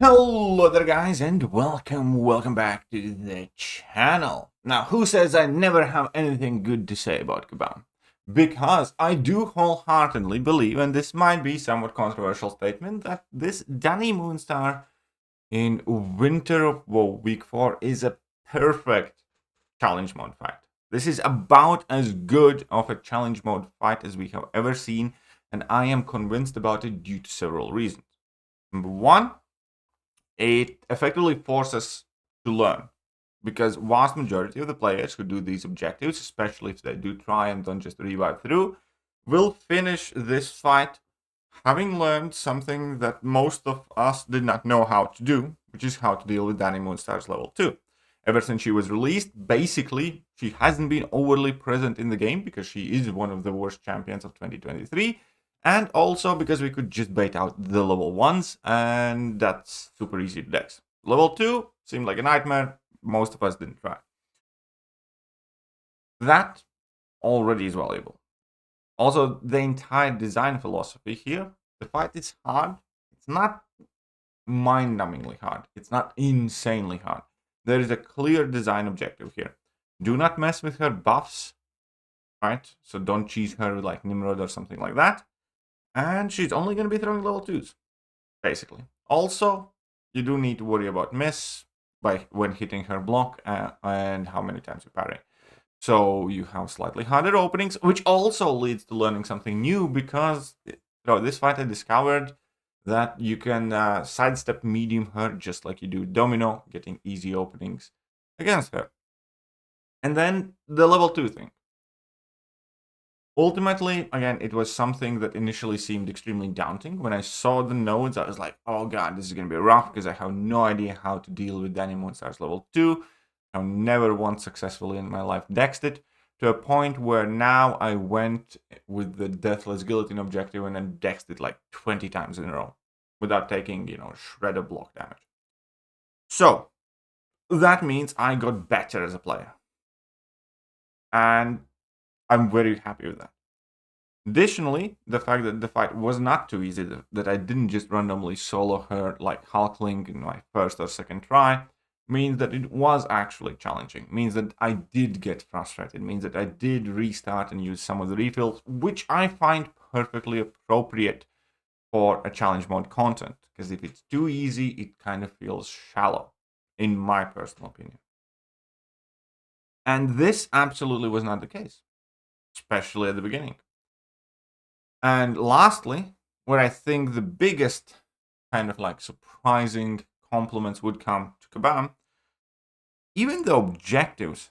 Hello there guys and welcome back to the channel. Now who says I never have anything good to say about Kabam? Because I do wholeheartedly believe, and this might be somewhat controversial statement, that this Dani Moonstar in Winter of Woe Week 4 is a perfect challenge mode fight. This is about as good of a challenge mode fight as we have ever seen, and I am convinced about it due to several reasons. Number one, it effectively forces us to learn, because vast majority of the players who do these objectives, especially if they do try and don't just revive through, will finish this fight having learned something that most of us did not know how to do, which is how to deal with Dani Moonstar's level 2. Ever since she was released, basically, she hasn't been overly present in the game because she is one of the worst champions of 2023, and also because we could just bait out the level 1s, and that's super easy to dex. Level 2 seemed like a nightmare, most of us didn't try. That already is valuable. Also, the entire design philosophy here, the fight is hard. It's not mind-numbingly hard. It's not insanely hard. There is a clear design objective here. Do not mess with her buffs, right? So don't cheese her like Nimrod or something like that. And she's only going to be throwing level 2s, basically. Also, you do need to worry about miss when hitting her block and how many times you parry. So you have slightly harder openings, which also leads to learning something new, because this fight I discovered that you can sidestep medium her just like you do Domino, getting easy openings against her. And then the level 2 thing. Ultimately, again, it was something that initially seemed extremely daunting. When I saw the nodes, I was like, oh god, this is going to be rough, because I have no idea how to deal with Dani Moonstar's level 2. I've never once successfully in my life dexed it, to a point where now I went with the Deathless Guillotine objective and then dexed it like 20 times in a row, without taking, shred of block damage. So, that means I got better as a player. And I'm very happy with that. Additionally, the fact that the fight was not too easy, that I didn't just randomly solo her like Hulkling in my first or second try, means that it was actually challenging. Means that I did get frustrated. Means that I did restart and use some of the refills, which I find perfectly appropriate for a challenge mode content. Because if it's too easy, it kind of feels shallow, in my personal opinion. And this absolutely was not the case, especially at the beginning. And lastly, where I think the biggest kind of like surprising compliments would come to Kabam, even the objectives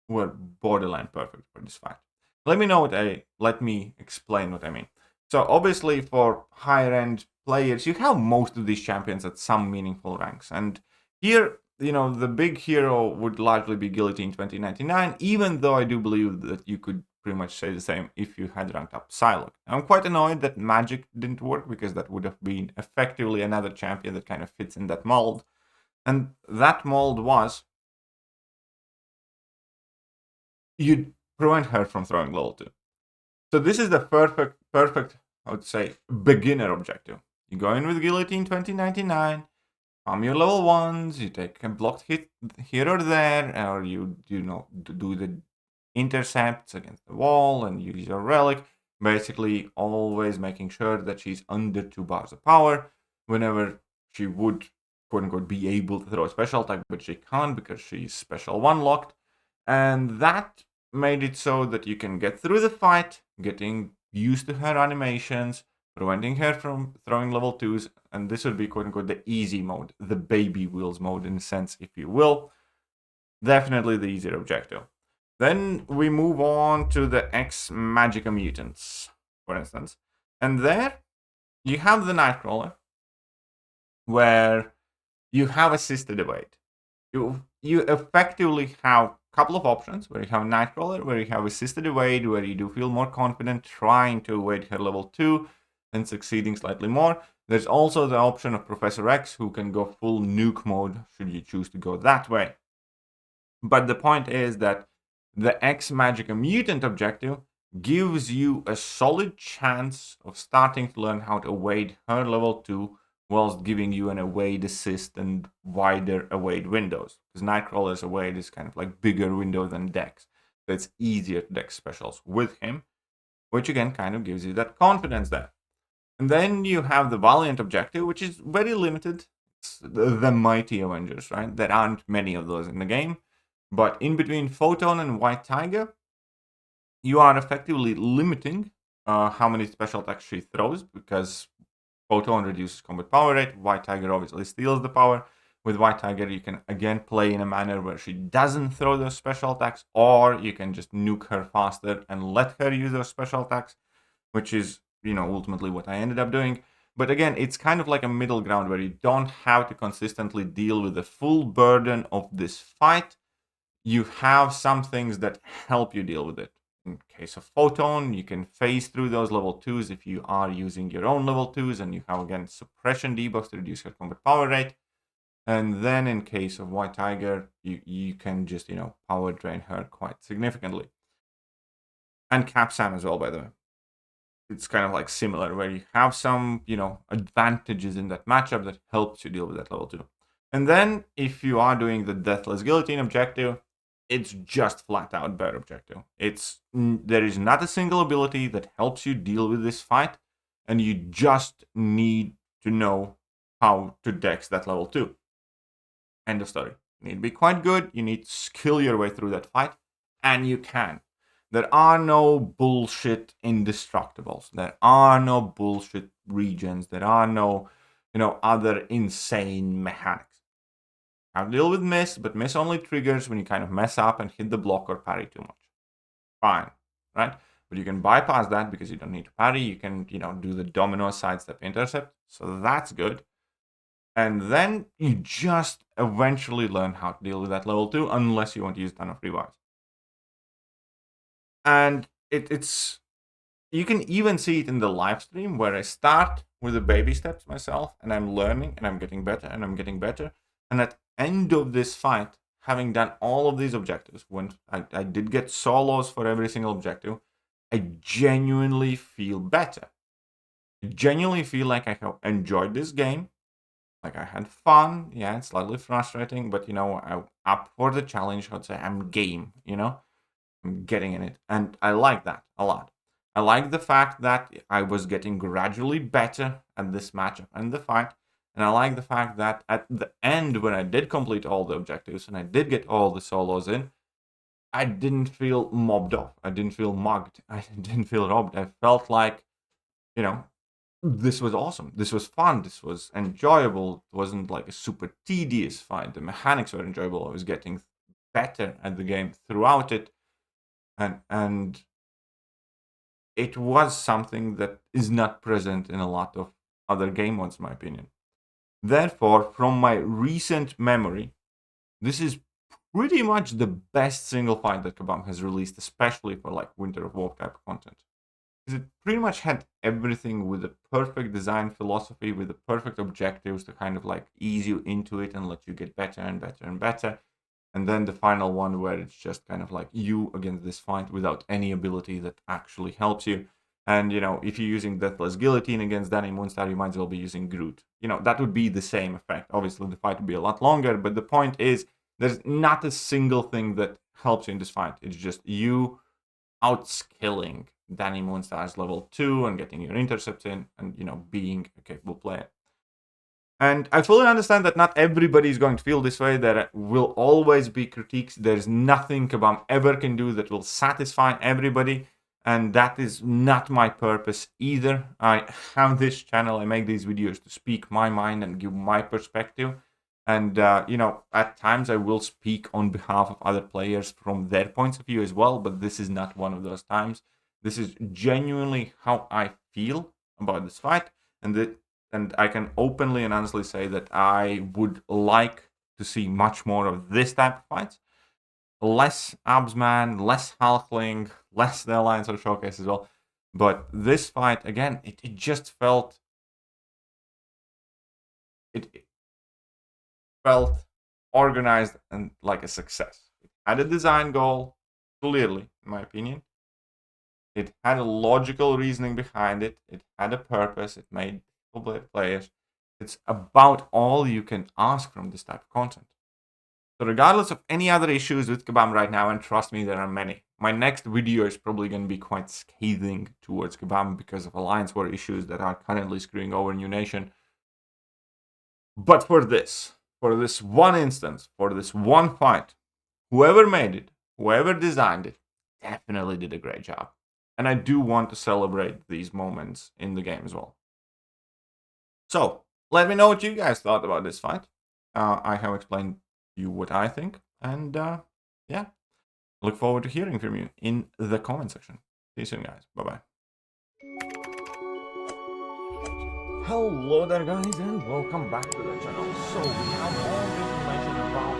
were borderline perfect for this fight. Let me explain what I mean. So obviously for higher end players, you have most of these champions at some meaningful ranks. And here, the big hero would largely be Guillotine 2099, even though I do believe that you could pretty much say the same if you had ranked up Psylocke. I'm quite annoyed that Magic didn't work, because that would have been effectively another champion that kind of fits in that mold. And that mold was, you'd prevent her from throwing level 2. So this is the perfect, I would say, beginner objective. You go in with Guillotine 2099, farm your level 1s, you take a blocked hit here or there, or you do the intercepts against the wall and use your relic, basically always making sure that she's under 2 bars of power whenever she would, quote unquote, be able to throw a special attack, but she can't because she's special 1 locked. And that made it so that you can get through the fight, getting used to her animations, preventing her from throwing level 2s, and this would be, quote unquote, the easy mode, the baby wheels mode in a sense, if you will. Definitely the easier objective. Then we move on to the X Magicka mutants, for instance. And there you have the Nightcrawler, where you have assisted evade. You effectively have a couple of options, where you have Nightcrawler, where you have assisted evade, where you do feel more confident trying to evade her level 2 and succeeding slightly more. There's also the option of Professor X, who can go full nuke mode should you choose to go that way. But the point is that the X Magicka mutant objective gives you a solid chance of starting to learn how to evade her level 2 whilst giving you an evade assist and wider evade windows. Because Nightcrawler's evade is kind of like bigger window than Dex. So it's easier to Dex specials with him, which again kind of gives you that confidence there. And then you have the Valiant objective, which is very limited. It's the Mighty Avengers, right? There aren't many of those in the game. But in between Photon and White Tiger, you are effectively limiting how many special attacks she throws, because Photon reduces combat power rate. White Tiger obviously steals the power. With White Tiger, you can again play in a manner where she doesn't throw those special attacks, or you can just nuke her faster and let her use those special attacks, which is, ultimately what I ended up doing. But again, it's kind of like a middle ground where you don't have to consistently deal with the full burden of this fight. You have some things that help you deal with it. In case of Photon, you can phase through those level 2s if you are using your own level 2s, and you have, again, suppression debuffs to reduce your combat power rate. And then in case of White Tiger, you can just, power drain her quite significantly. And Cap Sam as well, by the way. It's kind of like similar, where you have some, advantages in that matchup that helps you deal with that level 2. And then if you are doing the Deathless Guillotine objective, it's just flat out better objective. There is not a single ability that helps you deal with this fight, and you just need to know how to dex that level 2. End of story. You need to be quite good, you need to skill your way through that fight, and you can. There are no bullshit indestructibles. There are no bullshit regions. There are no, other insane mechanics. Have to deal with miss, but miss only triggers when you kind of mess up and hit the block or parry too much. Fine, right? But you can bypass that because you don't need to parry. You can, do the domino sidestep intercept. So that's good. And then you just eventually learn how to deal with that level 2, unless you want to use a ton of revives. And it's you can even see it in the live stream, where I start with the baby steps myself, and I'm learning, and I'm getting better, and I'm getting better. And at end of this fight, having done all of these objectives, when I did get solos for every single objective, I genuinely feel better. I genuinely feel like I have enjoyed this game. Like, I had fun. Yeah, it's slightly frustrating, but, I'm up for the challenge. I'd say I'm game, I'm getting in it. And I like that a lot. I like the fact that I was getting gradually better at this matchup and the fight. And I like the fact that at the end, when I did complete all the objectives and I did get all the solos in, I didn't feel mobbed off. I didn't feel mugged. I didn't feel robbed. I felt like, this was awesome. This was fun. This was enjoyable. It wasn't like a super tedious fight. The mechanics were enjoyable. I was getting better at the game throughout it. And it was something that is not present in a lot of other game modes, in my opinion. Therefore, from my recent memory, this is pretty much the best single fight that Kabam has released, especially for like Winter of Warp type of content. Because it pretty much had everything with the perfect design philosophy, with the perfect objectives to kind of like ease you into it and let you get better and better and better. And then the final one, where it's just kind of like you against this fight without any ability that actually helps you. And, if you're using Deathless Guillotine against Dani Moonstar, you might as well be using Groot. That would be the same effect. Obviously, the fight would be a lot longer, but the point is, there's not a single thing that helps you in this fight. It's just you outskilling Dani Moonstar's level 2 and getting your intercepts in and, being a capable player. And I fully understand that not everybody is going to feel this way. There will always be critiques. There's nothing Kabam ever can do that will satisfy everybody. And that is not my purpose either. I have this channel. I make these videos to speak my mind and give my perspective. And, at times I will speak on behalf of other players from their points of view as well. But this is not one of those times. This is genuinely how I feel about this fight. And I can openly and honestly say that I would like to see much more of this type of fights. Less Absman, less Halfling, less the Alliance or Showcase as well. But this fight, again, it just felt... It felt organized and like a success. It had a design goal, clearly, in my opinion. It had a logical reasoning behind it. It had a purpose. It made players. It's about all you can ask from this type of content. So regardless of any other issues with Kabam right now, and trust me, there are many. My next video is probably going to be quite scathing towards Kabam because of Alliance War issues that are currently screwing over New Nation. But for this one instance, for this one fight, whoever made it, whoever designed it, definitely did a great job. And I do want to celebrate these moments in the game as well. So, let me know what you guys thought about this fight. I have explained to you what I think. And yeah, look forward to hearing from you in the comment section. See you soon, guys. Bye-bye. Hello there, guys, and welcome back to the channel. So we have all the information about